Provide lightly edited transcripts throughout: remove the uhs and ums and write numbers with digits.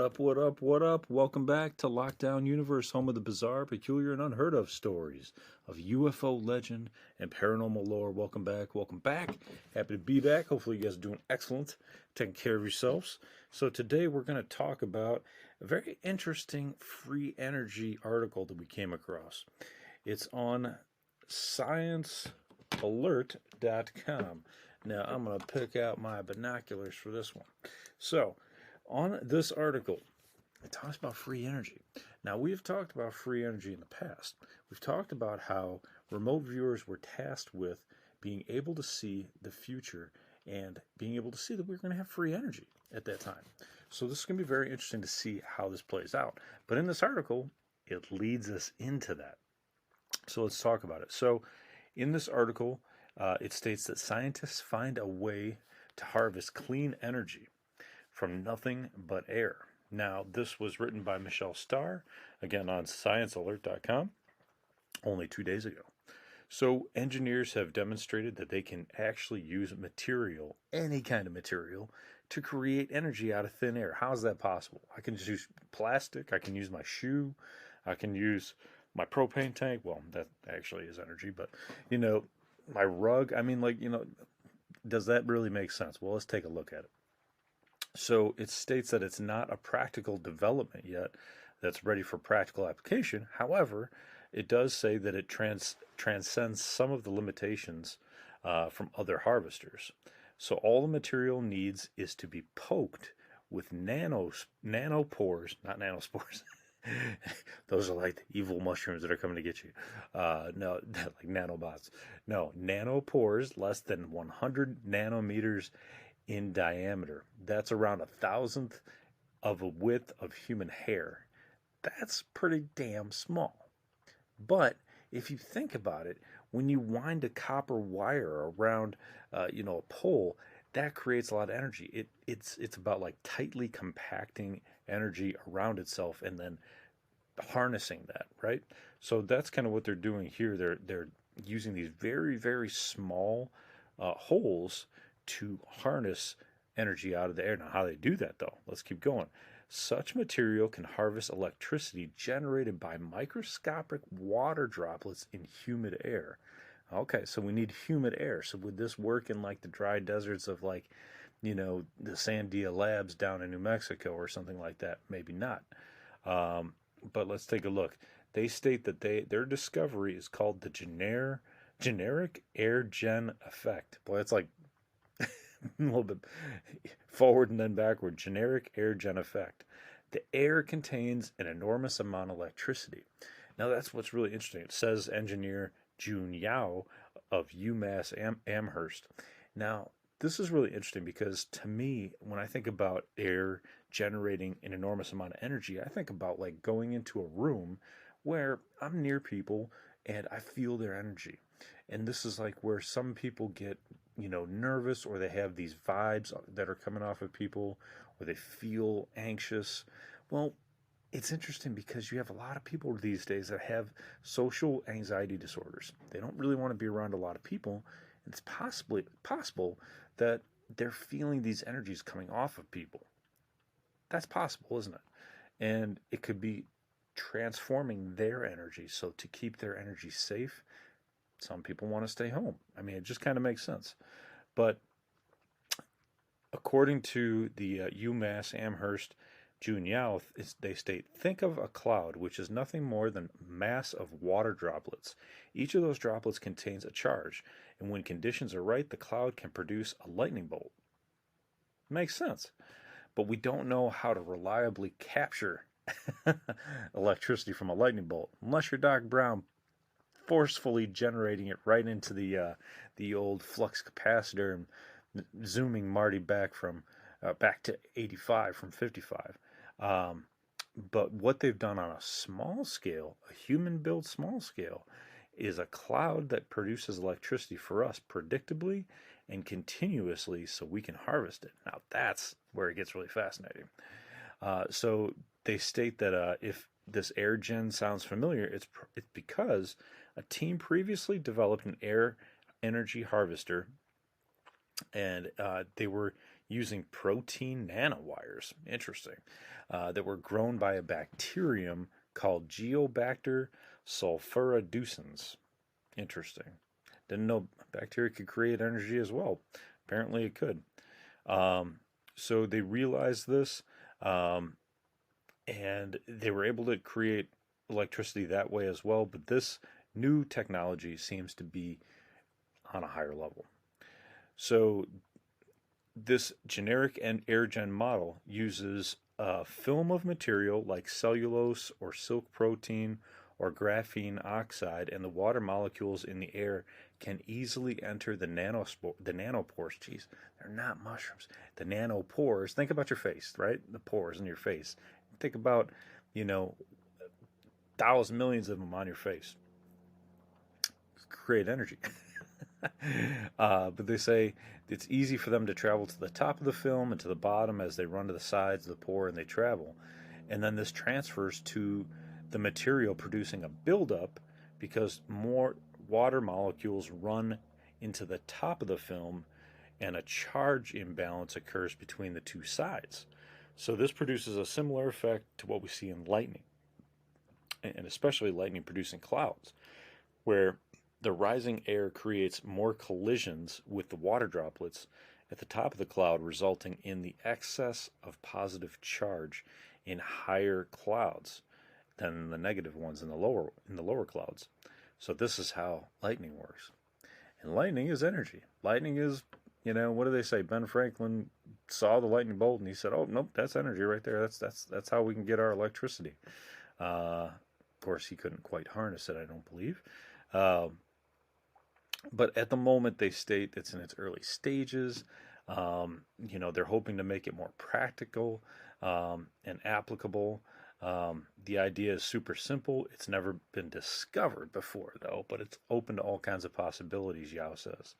up, what up, what up? Welcome back to Lockdown Universe, home of the bizarre, peculiar, and unheard of stories of UFO legend and paranormal lore. Welcome back, welcome back. Happy to be back. Hopefully, you guys are doing excellent, taking care of yourselves. So, today we're going to talk about a very interesting free energy article that we came across. It's on sciencealert.com. Now, I'm going to pick out my binoculars for this one. So, on this article, it talks about free energy. Now, we've talked about free energy in the past. We've talked about how remote viewers were tasked with being able to see the future and being able to see that we're going to have free energy at that time. So this is going to be very interesting to see how this plays out. But in this article, it leads us into that. So let's talk about it. So in this article, it states that scientists find a way to harvest clean energy from nothing but air. Now, this was written by Michelle Starr, again on sciencealert.com, only 2 days ago. So, engineers have demonstrated that they can actually use material, any kind of material, to create energy out of thin air. How is that possible? I can just use plastic, I can use my shoe, I can use my propane tank. Well, that actually is energy, but, my rug. Does that really make sense? Well, let's take a look at it. So it states that it's not a practical development yet that's ready for practical application. However, it does say that it transcends some of the limitations from other harvesters. So all the material needs is to be poked with nanopores, not nanospores. Those are like the evil mushrooms that are coming to get you. No, like nanobots. No, nanopores, less than 100 nanometers in diameter. That's around 1,000th of a width of human hair. That's pretty damn small. But if you think about it, when you wind a copper wire around, a pole, that creates a lot of energy. It's about like tightly compacting energy around itself and then harnessing that, right? So that's kind of what they're doing here. They're using these very, very small holes to harness energy out of the air. Now, how they do that, though, let's keep going. Such material can harvest electricity generated by microscopic water droplets in humid air. Okay, so we need humid air. So would this work in like the dry deserts of the Sandia Labs down in New Mexico or something like that? Maybe not. But let's take a look. They state that their discovery is called the generic air gen effect. Boy, it's like a little bit forward and then backward. Generic air gen effect. The air contains an enormous amount of electricity. Now that's what's really interesting. It says engineer Jun Yao of UMass Amherst. Now this is really interesting because to me, when I think about air generating an enormous amount of energy, I think about like going into a room where I'm near people and I feel their energy. And this is like where some people get nervous, or they have these vibes that are coming off of people, or they feel anxious. Well, it's interesting because you have a lot of people these days that have social anxiety disorders. They don't really want to be around a lot of people. And it's possible that they're feeling these energies coming off of people. That's possible, isn't it? And it could be transforming their energy. So to keep their energy safe, some people want to stay home. I mean, it just kind of makes sense. But according to the UMass Amherst Jun Yao, they state, think of a cloud, which is nothing more than mass of water droplets. Each of those droplets contains a charge, and when conditions are right, the cloud can produce a lightning bolt. Makes sense. But we don't know how to reliably capture electricity from a lightning bolt, unless you're Doc Brown forcefully generating it right into the old flux capacitor and zooming Marty back to 85 from 55. But what they've done on a small scale, a human-built small scale, is a cloud that produces electricity for us predictably and continuously so we can harvest it. Now that's where it gets really fascinating. So they state that if this air gen sounds familiar, it's because a team previously developed an air energy harvester, and they were using protein nanowires. Interesting. That were grown by a bacterium called Geobacter sulfuroducens. Interesting. Didn't know bacteria could create energy as well. Apparently it could. Um, so they realized this, um, and they were able to create electricity that way as well. But this new technology seems to be on a higher level. So this generic and airgen model uses a film of material like cellulose or silk protein or graphene oxide, and the water molecules in the air can easily enter the nanopores. Geez, they're not mushrooms. The nanopores. Think about your face, right? The pores in your face. Think about, you know, thousands, millions of them on your face. Create energy. But they say it's easy for them to travel to the top of the film and to the bottom as they run to the sides of the pore and they travel. And then this transfers to the material, producing a buildup because more water molecules run into the top of the film and a charge imbalance occurs between the two sides. So this produces a similar effect to what we see in lightning, and especially lightning producing clouds, where the rising air creates more collisions with the water droplets at the top of the cloud, resulting in the excess of positive charge in higher clouds than the negative ones in the lower clouds. So this is how lightning works. And lightning is energy. Lightning is, what do they say? Ben Franklin saw the lightning bolt and he said, "Oh, nope, that's energy right there. That's how we can get our electricity." Of course, he couldn't quite harness it, I don't believe. Uh, but at the moment, they state it's in its early stages. They're hoping to make it more practical and applicable. The idea is super simple. It's never been discovered before, though, but it's open to all kinds of possibilities, Yao says.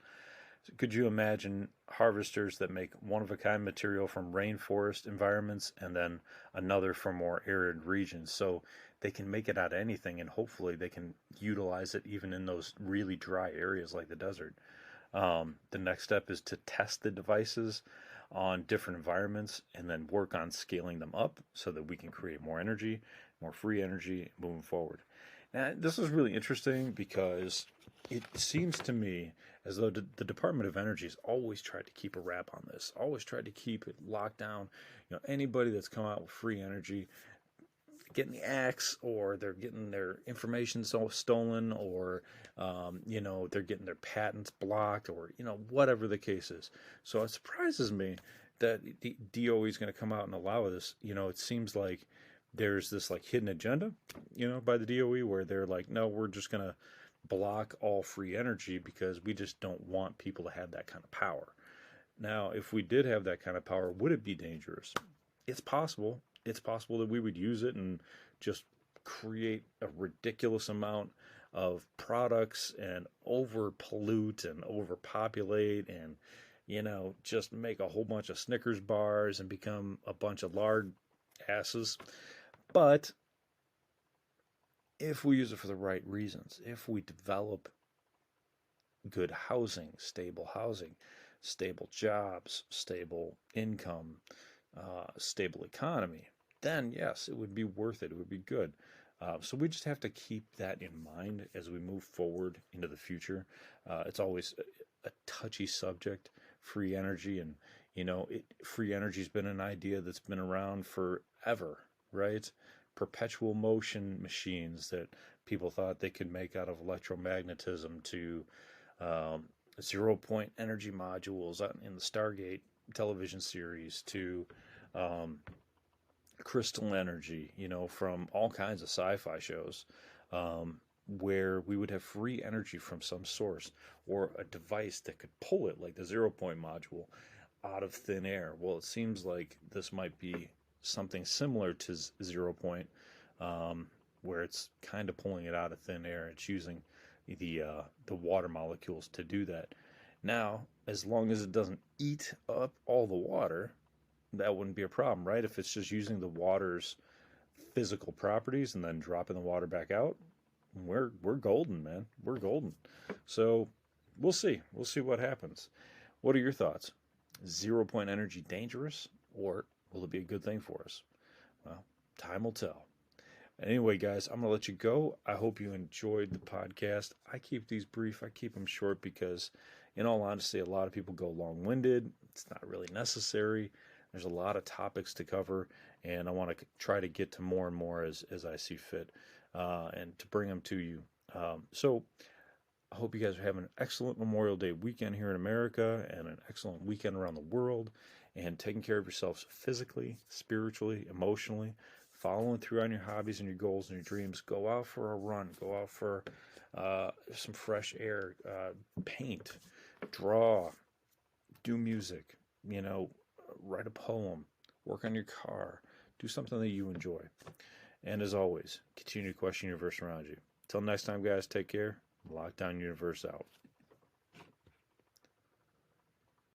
So could you imagine harvesters that make one of a kind material from rainforest environments and then another from more arid regions? So they can make it out of anything, and hopefully they can utilize it even in those really dry areas like the desert. The next step is to test the devices on different environments and then work on scaling them up so that we can create more energy, more free energy moving forward. Now, this is really interesting because it seems to me as though the Department of Energy has always tried to keep a wrap on this, always tried to keep it locked down. Anybody that's come out with free energy, getting the axe, or they're getting their information stolen, or they're getting their patents blocked, or whatever the case is. So it surprises me that the DOE is going to come out and allow this. It seems like there's this like hidden agenda, by the DOE, where they're like, no, we're just going to block all free energy because we just don't want people to have that kind of power. Now, if we did have that kind of power, would it be dangerous? It's possible. It's possible that we would use it and just create a ridiculous amount of products and over pollute and overpopulate and just make a whole bunch of Snickers bars and become a bunch of lard asses. But if we use it for the right reasons, if we develop good housing, stable jobs, stable income, stable economy, then yes, it would be worth it. It would be good. So we just have to keep that in mind as we move forward into the future. It's always a touchy subject, free energy, and free energy's been an idea that's been around forever, right? Perpetual motion machines that people thought they could make out of electromagnetism to 0-point energy modules in the Stargate television series to crystal energy, from all kinds of sci-fi shows, where we would have free energy from some source or a device that could pull it, like the 0-point module, out of thin air. Well, it seems like this might be something similar to 0-point, where it's kind of pulling it out of thin air. It's using the water molecules to do that. Now, as long as it doesn't eat up all the water, that wouldn't be a problem, right? If it's just using the water's physical properties and then dropping the water back out, we're golden, man. We're golden. So we'll see. We'll see what happens. What are your thoughts? 0 point energy dangerous, or will it be a good thing for us? Well, time will tell. Anyway, guys, I'm going to let you go. I hope you enjoyed the podcast. I keep these brief, I keep them short because, in all honesty, a lot of people go long winded. It's not really necessary. There's a lot of topics to cover, and I want to try to get to more and more as I see fit and to bring them to you. So, I hope you guys are having an excellent Memorial Day weekend here in America and an excellent weekend around the world and taking care of yourselves physically, spiritually, emotionally, following through on your hobbies and your goals and your dreams. Go out for a run, go out for some fresh air, paint, draw, do music, write a poem, work on your car, do something that you enjoy. And as always, continue to question the universe around you. Till next time, guys, take care. Lockdown Universe out.